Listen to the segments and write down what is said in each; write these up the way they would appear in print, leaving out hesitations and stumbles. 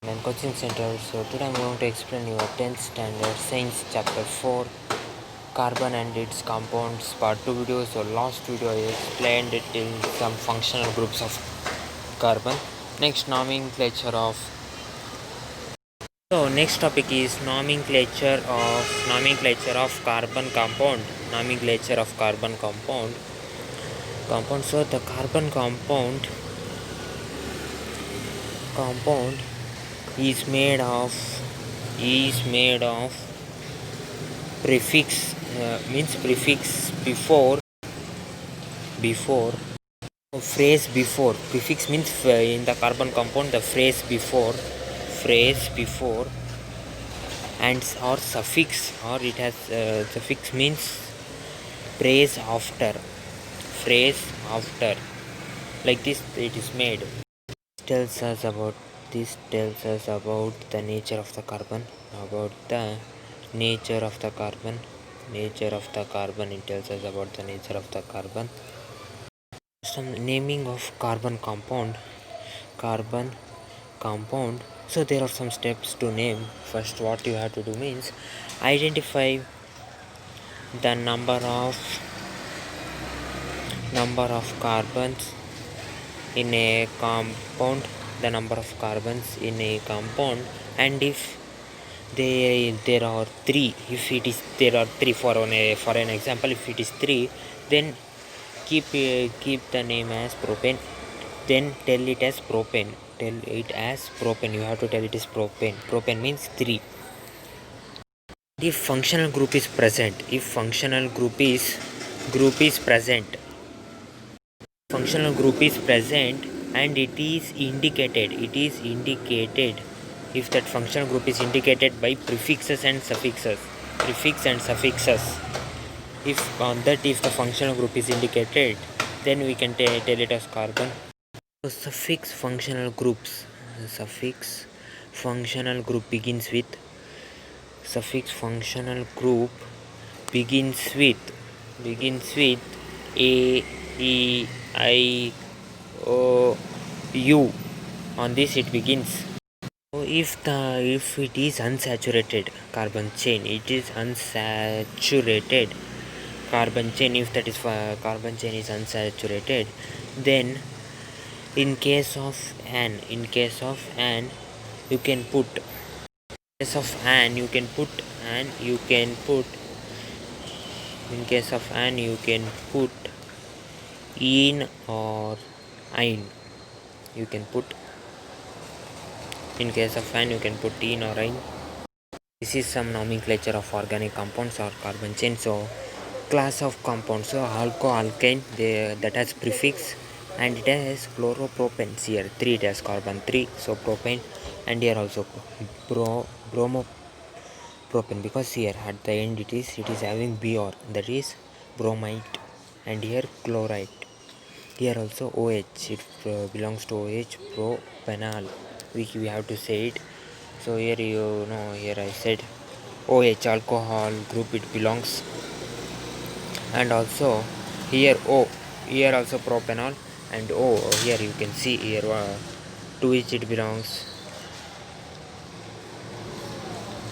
And coaching center. So today I'm going to explain your 10th standard science chapter 4 carbon and its compounds part 2 video. So last video I explained it in some functional groups of carbon. Next next topic is nomenclature of carbon compound. So the carbon compound is made of prefix means prefix before phrase before. Prefix means in the carbon compound the phrase before and or suffix, or it has suffix means phrase after, like this it is made. Tells us about the nature of the carbon, about the nature of the carbon it tells us about the nature of the carbon. Some naming of carbon compound. So there are some steps to name. First, what you have to do means identify the number of carbons in a compound, and if there are three, for an example, if it is 3, then keep the name as propane, then tell it as propane. You have to tell it is propane means 3. If functional group is present, and it is indicated if that functional group is indicated by prefix and suffixes. If the functional group is indicated, then we can tell it as carbon. So suffix functional group begins with A, E, I, O, U. On this it begins. So if it is unsaturated carbon chain, if that is carbon chain is unsaturated, then in case of an you can put in or ein. This is some nomenclature of organic compounds or carbon chain. So class of compounds, so alkyne, that has prefix and it has chloropropane. Here 3, it has carbon 3, so propane, and here also bromopropane, because here at the end it is having Br, that is bromide, and here chloride. Here also OH, it belongs to OH, propanol. We have to say it. So here here I said OH, alcohol group it belongs, and also here O, here also propanol, and O, here you can see here to which it belongs,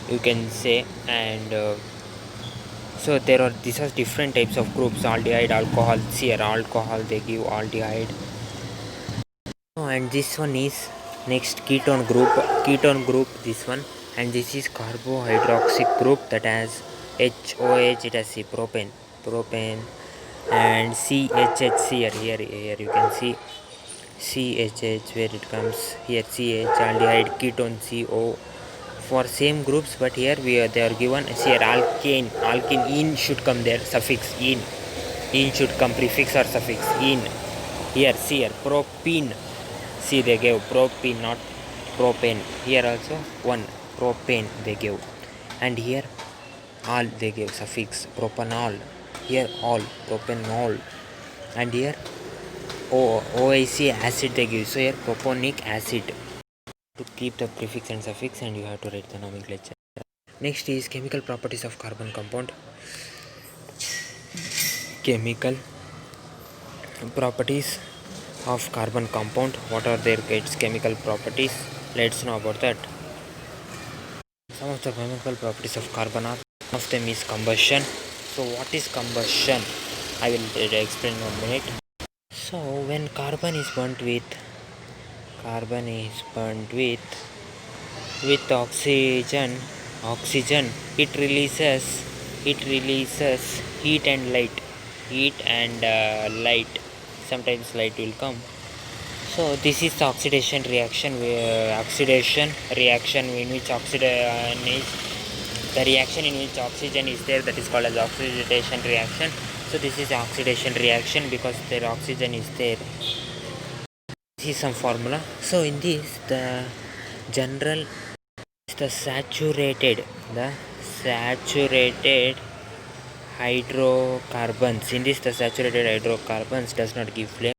you can say. And so these are different types of groups: aldehyde, alcohols. Here alcohol they give aldehyde. And this one is next ketone group, this one, and this is carbohydroxy group, that has HOH, it has C, propane, and CHH. Here you can see CHH, where it comes here, CH, aldehyde, ketone, CO, for same groups, but here they are given here alkane, in should come there, suffix in should come, prefix or suffix in. Here see here propene, see they gave propene, not propane. Here also one propane they gave, and here all they gave suffix propanol, here all propanol, and here OIC acid they give, so here proponic acid. To keep the prefix and suffix, and you have to write the nomenclature. Next is chemical properties of carbon compound. Chemical properties of carbon compound. What are its chemical properties? Let's know about that. Some of the chemical properties of carbon are, one of them is combustion. So what is combustion? I will explain in 1 minute. So when carbon is burnt with oxygen, it releases heat and light. Sometimes light will come. So this is the oxidation reaction, in which the reaction in which oxygen is there, that is called as oxidation reaction. So this is the oxidation reaction because their oxygen is there. This is some formula. So in this, the general the saturated hydrocarbons. In this, the saturated hydrocarbons does not give flame.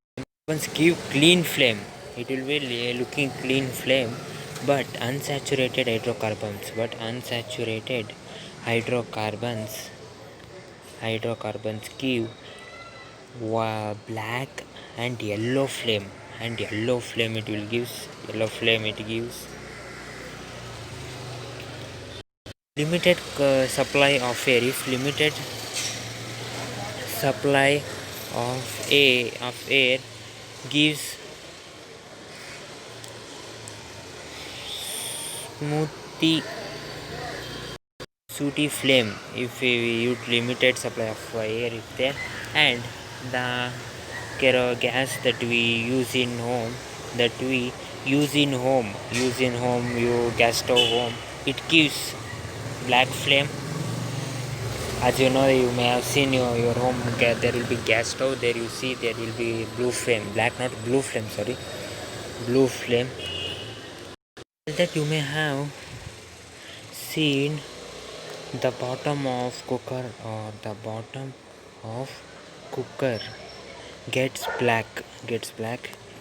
Carbons give clean flame. It will be looking clean flame, but unsaturated hydrocarbons give black and yellow flame. It gives limited supply of air. If limited supply of air gives smoothie sooty flame. If we use limited supply of air is there, and the gas that we use in home, you gas stove home, it gives black flame. As you know, you may have seen your home, there will be gas stove, there you see there will be blue flame, blue flame. That you may have seen the bottom of cooker gets black.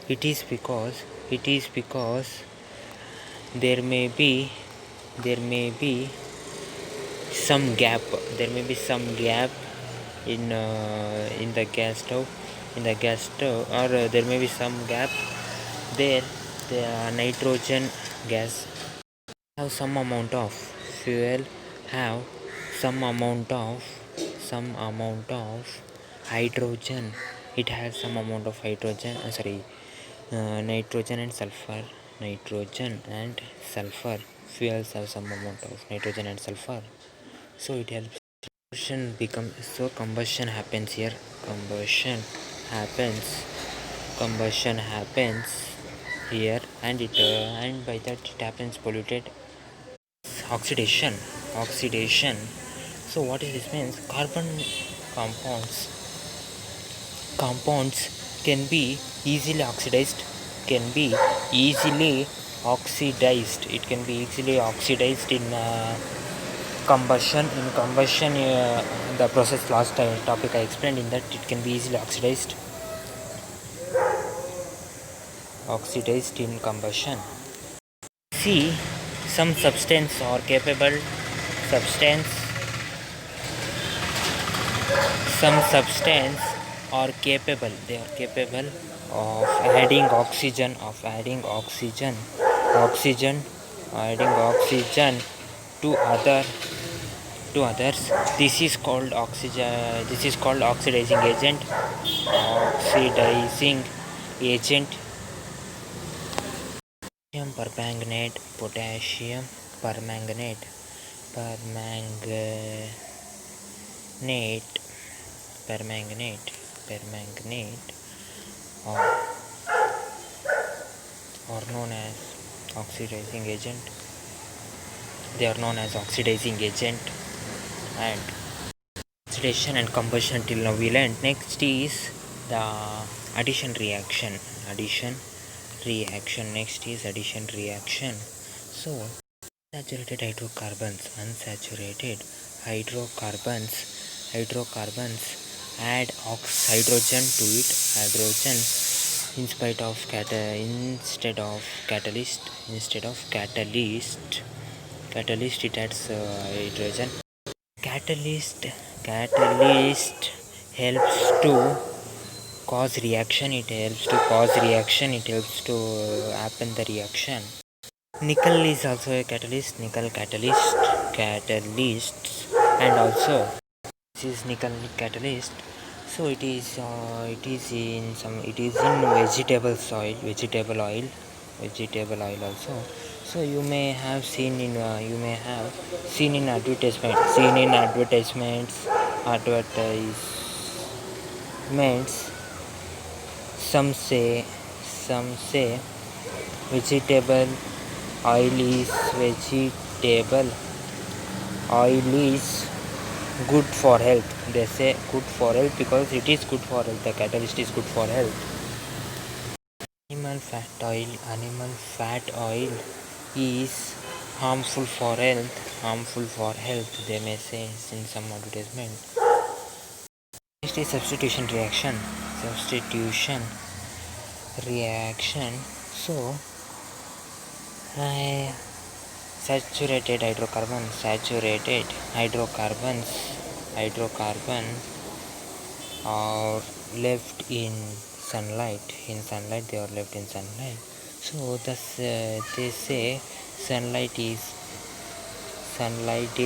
It is because there may be some gap in the gas stove, or there may be some gap there. The nitrogen gas have some amount of fuel, have some amount of hydrogen. It has some amount of hydrogen, nitrogen and sulfur. Fuels have some amount of nitrogen and sulfur, so it helps. Combustion happens here. Combustion happens here, and by that it happens polluted. Oxidation. So what is this means? Carbon compounds can be easily oxidized. It can be easily oxidized in combustion. The process last topic I explained, in that it can be easily oxidized in combustion. See, some substance are capable they are capable of adding oxygen to others. This is called oxidizing agent. Potassium permanganate are known as oxidizing agent. They are known as oxidizing agent. And oxidation and combustion till now we learned. Next is the addition reaction. Next is addition reaction. So unsaturated hydrocarbons add hydrogen to it. Instead of catalyst, it adds hydrogen. Catalyst helps to cause reaction. It helps to happen the reaction. Nickel is also a catalyst, nickel catalysts, and also this is nickel catalyst. So it is in vegetable oil also. So you may have seen in advertisements. Some say vegetable oil is vegetable oil is good for health. They say good for health because it is good for health. The catalyst is good for health. Animal fat oil is harmful for health, they may say in some advertisement. Next is substitution reaction. So saturated hydrocarbon are left in sunlight. They are left in sunlight. So thus they say sunlight is sunlight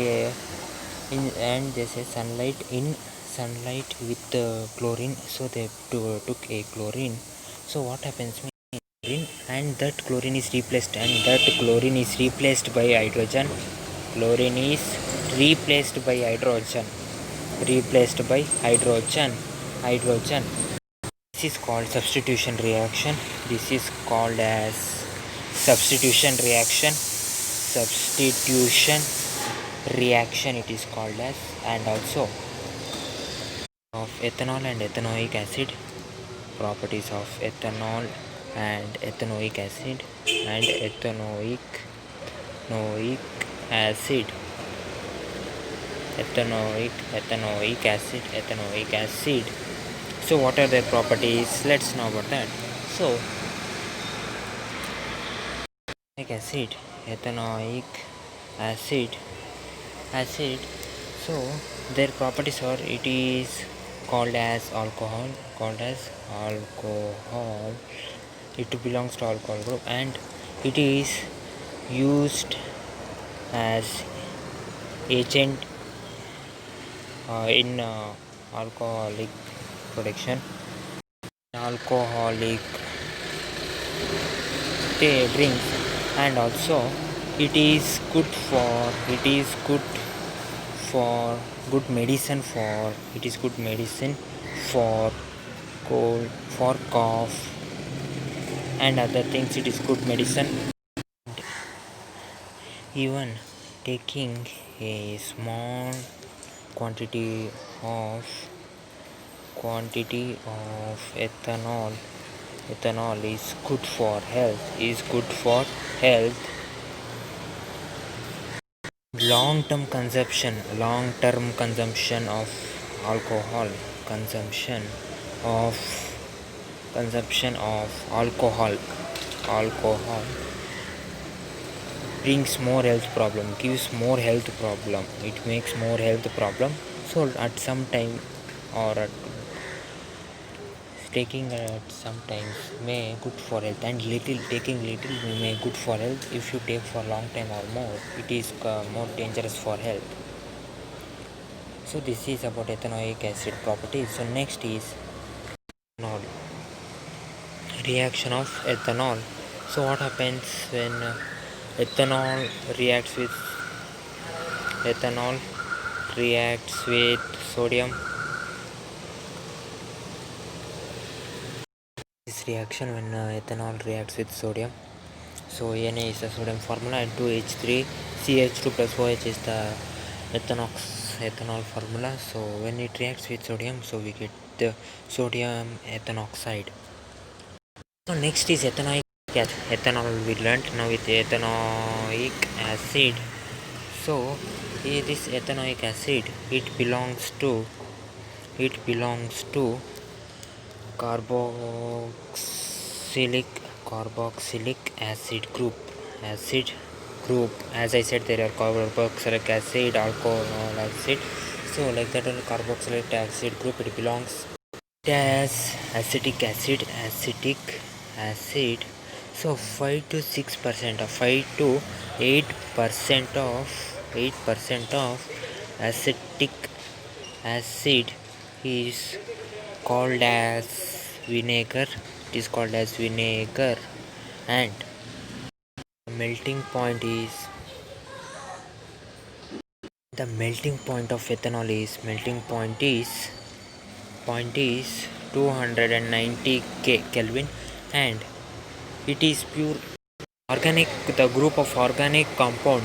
and they say sunlight with chlorine. So they took a chlorine. So what happens chlorine, and that chlorine is replaced by hydrogen. Chlorine is replaced by hydrogen. This is called substitution reaction. It is called as. And also of ethanol and ethanoic acid. Properties of ethanol and ethanoic acid. Ethanoic acid. So what are their properties? Let's know about that. So ethanoic acid. So their properties are, it is called as alcohol. It belongs to alcohol group, and it is used as agent in alcoholic production, alcoholic drinks. And also it is good medicine for cold, for cough and other things. It is good medicine. Even taking a small quantity of ethanol is good for health. Long-term consumption of alcohol brings more health problem, gives more health problem, it makes more health problem. So at some time, or taking sometimes may good for health, and taking little may good for health. If you take for long time or more, it is more dangerous for health. So this is about ethanoic acid properties. So next is ethanol. Reaction of ethanol. So what happens when ethanol reacts with sodium? This reaction when ethanol reacts with sodium. So Na is the sodium formula, and 2H3CH2 plus OH is the ethanol formula. So when it reacts with sodium, so we get the sodium ethanoxide. So next is ethanol we learned. Now with ethanoic acid. So this ethanoic acid, it belongs to carboxylic acid group. As I said, there are carboxylic acid, alcohol acid. So like that, on carboxylic acid group, it belongs as acetic acid. So 5 to 6% of 5 to 8% of acetic acid is called as vinegar. It is called as vinegar, and melting point is the melting point of ethanol is point is 290 Kelvin, and it is pure organic. The group of organic compound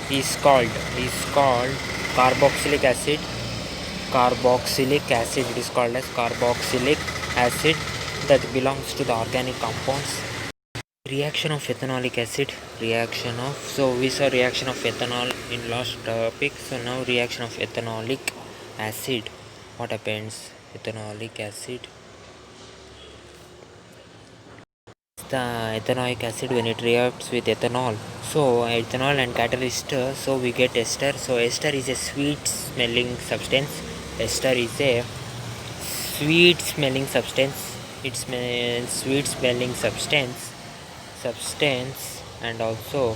is called carboxylic acid. It is called as carboxylic acid that belongs to the organic compounds. Reaction of ethanolic acid. We saw reaction of ethanol in last topic. So now reaction of ethanolic acid. What happens? Ethanolic acid, the ethanoic acid when it reacts with ethanol, so ethanol and catalyst, so we get ester. So ester is a sweet smelling substance. Ester is a sweet smelling substance. It smells sweet smelling substance, and also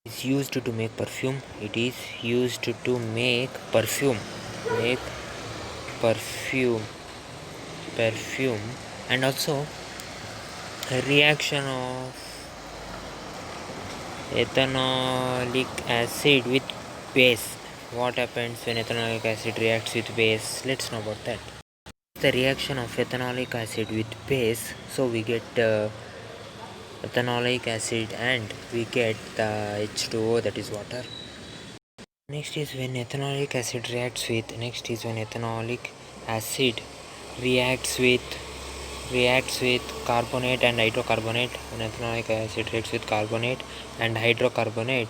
is used to make perfume. It is used to make perfume. Make perfume. And also a reaction of ethanolic acid with base. What happens when ethanolic acid reacts with base? Let's know about that. The reaction of ethanolic acid with base, so we get ethanolic acid and we get the H2O, that is water. Next is when ethanolic acid reacts with carbonate and hydrocarbonate. When ethanolic acid reacts with carbonate and hydrocarbonate,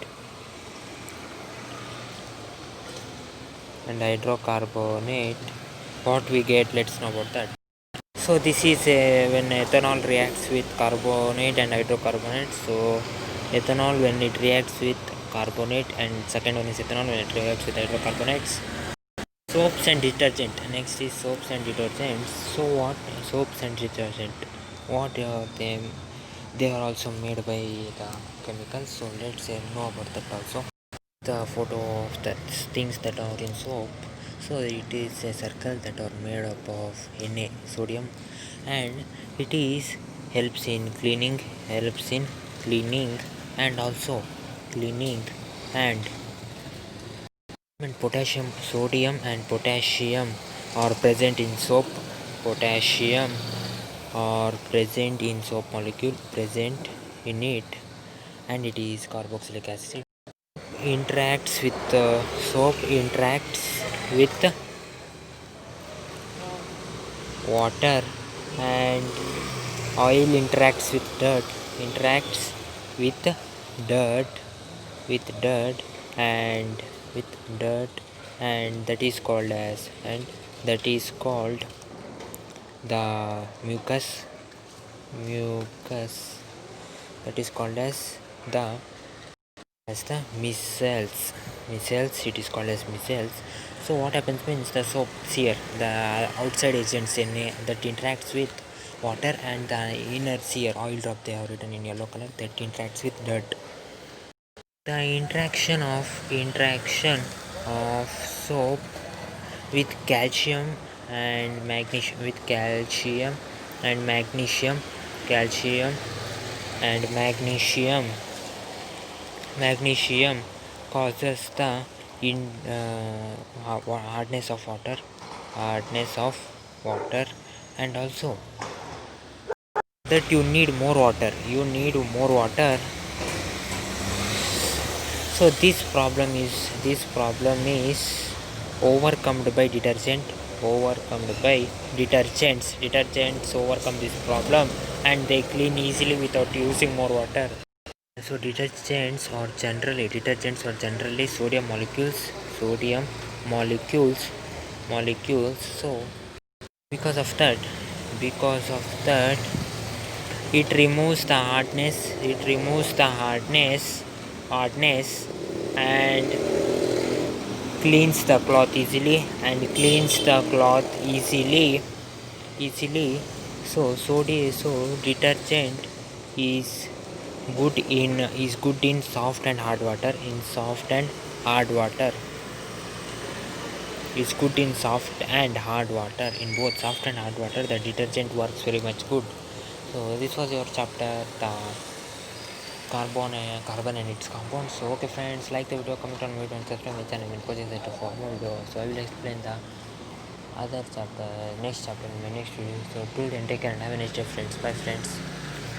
what we get? Let's know about that. So this is when ethanol reacts with carbonate and hydrocarbonate. So ethanol when it reacts with carbonate, and second one is ethanol when it reacts with hydrocarbonates. Soaps and detergent. Next is soaps and detergents. So what soaps and detergent? What are them? They are also made by the chemicals. So let's know about that also. The photo of the things that are in soap. So it is a circle that are made up of Na, sodium, and it is helps in cleaning, and also cleaning, and potassium, sodium and potassium are present in soap. Potassium are present in soap molecule, present in it, and it is carboxylic acid. Interacts with soap interacts with water, and oil interacts with dirt with dirt and that is called the mucus that is called as the micelles. It is called as micelles. So what happens means the soap here, the outside agents that interacts with water, and the inner sear, oil drop, they have written in yellow color, that interacts with dirt. The interaction of soap with calcium and magnesium, magnesium causes the hardness of water, and also that you need more water. So this problem is overcome by detergents overcome this problem, and they clean easily without using more water. So detergents are generally sodium molecules. So because of that, it removes the hardness and cleans the cloth easily, easily. So detergent is good in soft and hard water. In soft and hard water is good in soft and hard water. In both soft and hard water, the detergent works very much good. So this was your chapter, the carbon and its compounds. So okay friends, like the video, comment on video and subscribe my channel and coaching center for more videos. So I will explain the other chapter, next chapter in my next video. So till then, take care and have a nice day friends. Bye friends.